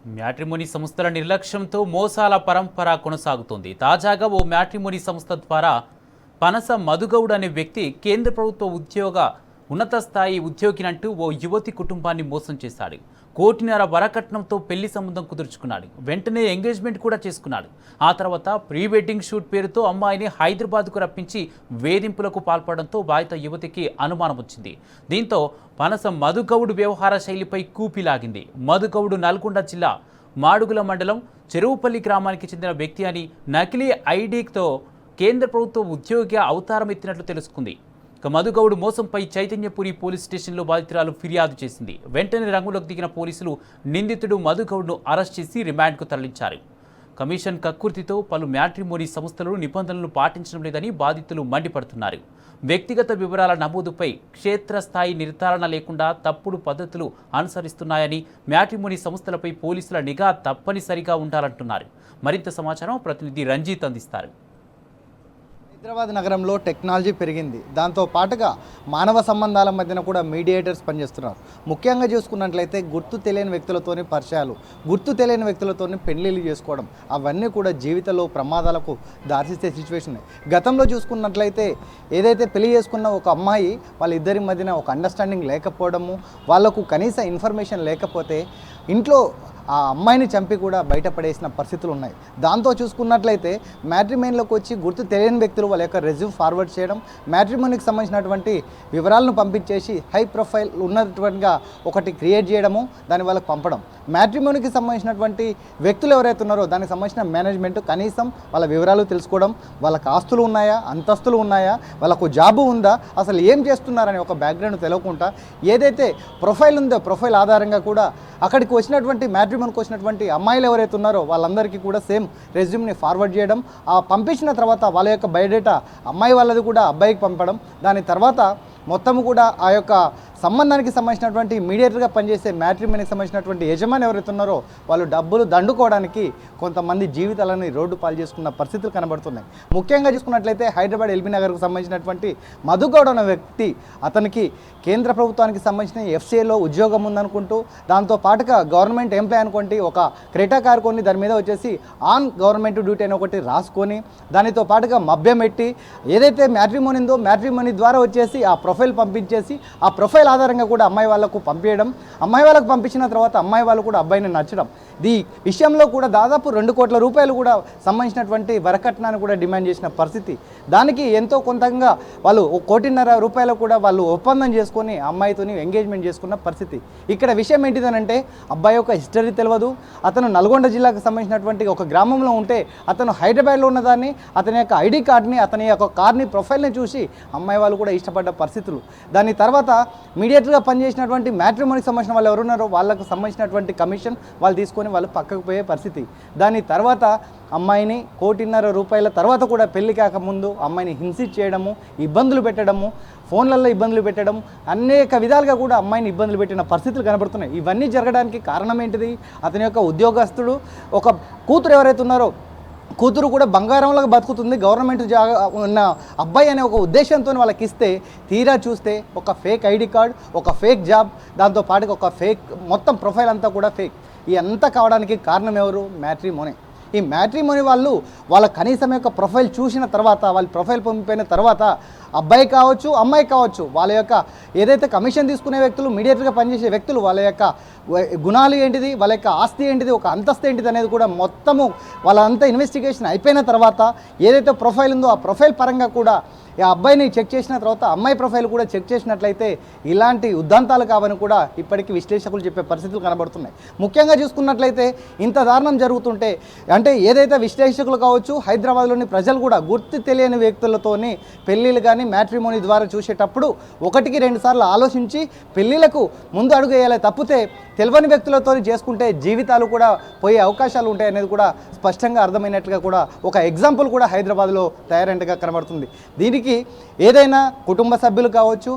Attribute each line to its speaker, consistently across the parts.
Speaker 1: Matrimony సంస్థల నిర్లక్ష్యంతో మోసాల పరంపర కొనసాగుతోంది. తాజాగా ఓ మ్యాట్రిమోనీ సంస్థ ద్వారా పనస మధుగౌడ్ అనే వ్యక్తి కేంద్ర ప్రభుత్వ ఉన్నత స్థాయి ఉద్యోగినంటూ ఓ యువతి కుటుంబాన్ని మోసం చేశాడు. 1.5 కోటి వరకట్నంతో పెళ్లి సంబంధం కుదుర్చుకున్నాడు. వెంటనే ఎంగేజ్మెంట్ కూడా చేసుకున్నాడు. ఆ తర్వాత ప్రీ వెడ్డింగ్ షూట్ పేరుతో అమ్మాయిని హైదరాబాద్కు రప్పించి వేధింపులకు పాల్పడడంతో బాధిత యువతికి అనుమానం వచ్చింది. దీంతో పనస మధుగౌడ్ వ్యవహార శైలిపై కూపిలాగింది. మధుగౌడ్ నల్గొండ జిల్లా మాడుగుల మండలం చెరువుపల్లి గ్రామానికి చెందిన వ్యక్తి అని, నకిలీ ఐడీతో కేంద్ర ప్రభుత్వ ఉద్యోగి అవతారం ఎత్తినట్లు తెలుసుకుంది. మధుగౌడ్ మోసంపై చైతన్యపురి పోలీస్ స్టేషన్లో బాధితురాలు ఫిర్యాదు చేసింది. వెంటనే రంగులోకి దిగిన పోలీసులు నిందితుడు మధుగౌడ్ను అరెస్ట్ చేసి రిమాండ్కు తరలించారు. కమిషన్ కక్కుర్తితో పలు మ్యాట్రిమోనీ సంస్థలు నిబంధనలు పాటించడం లేదని బాధితులు మండిపడుతున్నారు. వ్యక్తిగత వివరాల నమోదుపై క్షేత్రస్థాయి నిర్ధారణ లేకుండా తప్పుడు పద్ధతులు అనుసరిస్తున్నాయని, మ్యాట్రిమోనీ సంస్థలపై పోలీసుల నిఘా తప్పనిసరిగా ఉండాలంటున్నారు. మరింత సమాచారం ప్రతినిధి రంజిత్ అందిస్తారు.
Speaker 2: హైదరాబాద్ నగరంలో టెక్నాలజీ పెరిగింది. దాంతో పాటుగా మానవ సంబంధాల మధ్యన కూడా మీడియేటర్స్ పనిచేస్తున్నారు. ముఖ్యంగా చూసుకున్నట్లయితే గుర్తు తెలియని వ్యక్తులతోని పరిచయాలు, గుర్తు తెలియని వ్యక్తులతోని పెళ్లిళ్ళు చేసుకోవడం, అవన్నీ కూడా జీవితంలో ప్రమాదాలకు దారితీసే సిచ్యువేషన్. గతంలో చూసుకున్నట్లయితే ఏదైతే పెళ్లి చేసుకున్న ఒక అమ్మాయి వాళ్ళిద్దరి మధ్యన ఒక అండర్స్టాండింగ్ లేకపోవడము, వాళ్ళకు కనీస ఇన్ఫర్మేషన్ లేకపోతే ఇంట్లో ఆ అమ్మాయిని చంపి కూడా బయటపడేసిన పరిస్థితులు ఉన్నాయి. దాంతో చూసుకున్నట్లయితే మ్యాట్రిమోనీలోకి వచ్చి గుర్తు తెలియని వ్యక్తులు వాళ్ళ యొక్క రెజ్యూమ్ ఫార్వర్డ్ చేయడం, మ్యాట్రిమోనీకి సంబంధించినటువంటి వివరాలను పంపించేసి హై ప్రొఫైల్ ఉన్నటువంటిగా ఒకటి క్రియేట్ చేయడము, దాన్ని వాళ్ళకి పంపడం. మ్యాట్రిమోనీకి సంబంధించినటువంటి వ్యక్తులు ఎవరైతే ఉన్నారో దానికి సంబంధించిన మేనేజ్మెంట్ కనీసం వాళ్ళ వివరాలు తెలుసుకోవడం, వాళ్ళకి ఆస్తులు ఉన్నాయా, అంతస్తులు ఉన్నాయా, వాళ్ళకు జాబు ఉందా, అసలు ఏం చేస్తున్నారని ఒక బ్యాక్గ్రౌండ్ తెలియకుండా ఏదైతే ప్రొఫైల్ ఉందో ప్రొఫైల్ ఆధారంగా కూడా అక్కడికి వచ్చినటువంటి మ్యాట్రిమోనీకి వచ్చినటువంటి అమ్మాయిలు ఎవరైతే ఉన్నారో వాళ్ళందరికీ కూడా సేమ్ రెజ్యూమ్ని ఫార్వర్డ్ చేయడం, ఆ పంపించిన తర్వాత వాళ్ళ యొక్క బయోడేటా అమ్మాయి వాళ్ళది కూడా అబ్బాయికి పంపడం, దాని తర్వాత మొత్తము కూడా ఆ యొక్క సంబంధానికి సంబంధించినటువంటి మీడియేటర్గా పనిచేసే మ్యాట్రిమోనీకి సంబంధించినటువంటి యజమాని ఎవరైతే ఉన్నారో వాళ్ళు డబ్బులు దండుకోవడానికి కొంతమంది జీవితాలని రోడ్డు పాలు చేసుకున్న పరిస్థితులు కనబడుతున్నాయి. ముఖ్యంగా చూసుకున్నట్లయితే హైదరాబాద్ ఎల్బీ నగర్కు సంబంధించినటువంటి మధుగౌడ్ అనే వ్యక్తి, అతనికి కేంద్ర ప్రభుత్వానికి సంబంధించిన ఎఫ్సీఏలో ఉద్యోగం ఉందనుకుంటూ, దాంతో పాటుగా గవర్నమెంట్ ఎంప్లాయ్ అనుకోండి ఒక క్రెటా కార్ కొని దాని మీద వచ్చేసి ఆన్ గవర్నమెంట్ డ్యూటీ అని ఒకటి రాసుకొని దానితో పాటుగా మభ్యం పెట్టి ఏదైతే మ్యాట్రిమోనీ ఉందో మ్యాట్రిమోనీ ద్వారా వచ్చేసి ఆ ప్రొఫైల్ పంపించేసి ఆ ప్రొఫైల్ ఆధారంగా కూడా అమ్మాయి వాళ్ళకు పంపించడం, అమ్మాయి వాళ్ళకు పంపించిన తర్వాత అమ్మాయి వాళ్ళు కూడా అబ్బాయిని నచ్చడం, ఈ విషయంలో కూడా దాదాపు 2 కోట్ల రూపాయలు కూడా సంబంధించినటువంటి వరకట్నాన్ని కూడా డిమాండ్ చేసిన పరిస్థితి. దానికి ఎంతో కొంతంగా వాళ్ళు 1.5 కోటి రూపాయలు కూడా వాళ్ళు ఒప్పందం చేసుకొని అమ్మాయితోని ఎంగేజ్మెంట్ చేసుకున్న పరిస్థితి. ఇక్కడ విషయం ఏంటిదనంటే అబ్బాయి యొక్క హిస్టరీ తెలియదు. అతను నల్గొండ జిల్లాకు సంబంధించినటువంటి ఒక గ్రామంలో ఉంటే అతను హైదరాబాద్లో ఉన్నదాన్ని, అతని యొక్క ఐడి కార్డ్ని, అతని యొక్క కార్ని ప్రొఫైల్ని చూసి అమ్మాయి వాళ్ళు కూడా ఇష్టపడ్డ పరిస్థితులు. దాని తర్వాత మీడియేటర్గా పనిచేసినటువంటి మ్యాట్రిమోనీకి సంబంధించిన వాళ్ళు ఎవరున్నారో వాళ్ళకు సంబంధించినటువంటి కమిషన్ వాళ్ళు తీసుకొని వాళ్ళు పక్కకు పోయే పరిస్థితి. దాని తర్వాత అమ్మాయిని 1.5 కోటి రూపాయల తర్వాత కూడా పెళ్లి కాకముందు అమ్మాయిని హింసించి చేయడము, ఇబ్బందులు పెట్టడము, ఫోన్లలో ఇబ్బందులు పెట్టడం, అనేక విధాలుగా కూడా అమ్మాయిని ఇబ్బందులు పెట్టిన పరిస్థితులు కనబడుతున్నాయి. ఇవన్నీ జరగడానికి కారణం ఏంటిది? అతని యొక్క ఉద్యోగస్తుడు, ఒక కూతురు ఎవరైతే ఉన్నారో కూతురు కూడా బంగారంలాగా బతుకుతుంది, గవర్నమెంట్ ఉన్న అబ్బాయి అనే ఒక ఉద్దేశంతో వాళ్ళకి ఇస్తే తీరా చూస్తే ఒక ఫేక్ ఐడి కార్డ్, ఒక ఫేక్ జాబ్, దాంతో పాటుగా ఒక ఫేక్ మొత్తం ప్రొఫైల్ అంతా కూడా ఫేక్. ఈ అంతా కావడానికి కారణం ఎవరు? మ్యాట్రిమోనీ. ఈ మ్యాట్రిమోనీ వాళ్ళు వాళ్ళ కనీసం యొక్క ప్రొఫైల్ చూసిన తర్వాత, వాళ్ళ ప్రొఫైల్ పంపిన తర్వాత అబ్బాయి కావచ్చు అమ్మాయి కావచ్చు వాళ్ళ యొక్క ఏదైతే కమిషన్ తీసుకునే వ్యక్తులు, మీడియేటర్గా పనిచేసే వ్యక్తులు వాళ్ళ యొక్క గుణాలు ఏంటిది, వాళ్ళ యొక్క ఆస్తి ఏంటిది, ఒక అంతస్తు ఏంటిది అనేది కూడా మొత్తము వాళ్ళంతా ఇన్వెస్టిగేషన్ అయిపోయిన తర్వాత ఏదైతే ప్రొఫైల్ ఉందో ఆ ప్రొఫైల్ పరంగా కూడా ఆ అబ్బాయిని చెక్ చేసిన తర్వాత అమ్మాయి ప్రొఫైల్ కూడా చెక్ చేసినట్లయితే ఇలాంటి ఉద్దంతాలు కావని కూడా ఇప్పటికీ విశ్లేషకులు చెప్పే పరిస్థితులు కనబడుతున్నాయి. ముఖ్యంగా చూసుకున్నట్లయితే ఇంత దారుణం జరుగుతుంటే అంటే ఏదైతే విశ్లేషకులు కావచ్చు, హైదరాబాద్లోని ప్రజలు కూడా గుర్తు తెలియని వ్యక్తులతోని పెళ్ళిళ్ళు కానీ మ్యాట్రిమోనీ ద్వారా చూసేటప్పుడు 1-2 సార్లు ఆలోచించి పెళ్ళిళ్ళకు ముందు అడుగు వేయాలి తప్పితే తెలియని వ్యక్తులతో చేసుకుంటే జీవితాలు కూడా పోయే అవకాశాలు ఉంటాయనేది కూడా స్పష్టంగా అర్థమైనట్లుగా కూడా ఒక ఎగ్జాంపుల్ కూడా హైదరాబాద్లో తయారైనట్టుగా కనబడుతుంది. దీనికి వీరికి ఏదైనా కుటుంబ సభ్యులు కావచ్చు,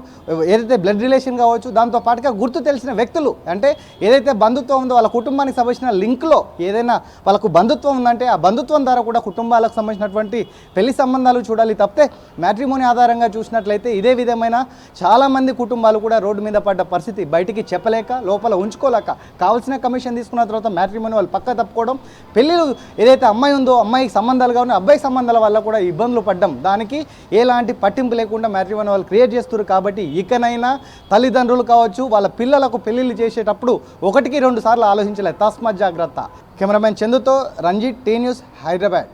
Speaker 2: ఏదైతే బ్లడ్ రిలేషన్ కావచ్చు, దాంతో పాటుగా గుర్తు తెలిసిన వ్యక్తులు అంటే ఏదైతే బంధుత్వం ఉందో వాళ్ళ కుటుంబానికి సంబంధించిన లింక్లో ఏదైనా వాళ్ళకు బంధుత్వం ఉందంటే ఆ బంధుత్వం ద్వారా కూడా కుటుంబాలకు సంబంధించినటువంటి పెళ్లి సంబంధాలు చూడాలి తప్పితే మ్యాట్రిమోనీ ఆధారంగా చూసినట్లయితే ఇదే విధమైన చాలామంది కుటుంబాలు కూడా రోడ్డు మీద పడ్డ పరిస్థితి, బయటికి చెప్పలేక లోపల ఉంచుకోలేక కావాల్సిన కమిషన్ తీసుకున్న తర్వాత మ్యాట్రిమోనీ వాళ్ళు పక్క తప్పుకోవడం, పెళ్ళిళ్ళు ఏదైతే అమ్మాయి ఉందో అమ్మాయికి సంబంధాలు కావాలి అబ్బాయి సంబంధాల వల్ల కూడా ఇబ్బందులు పడ్డం, దానికి ఎలాంటి పట్టింపు లేకుండా మ్యాట్రిమోనీ వాళ్ళు క్రియేట్ చేస్తున్నారు. కాబట్టి ఇకనైనా తల్లిదండ్రులు కావచ్చు వాళ్ళ పిల్లలకు పెళ్లిళ్ళు చేసేటప్పుడు 1కి 2 సార్లు ఆలోచించలేదు. తస్మత్ జాగ్రత్త. కెమెరామెన్ చందుతో రంజిత్, టీ న్యూస్, హైదరాబాద్.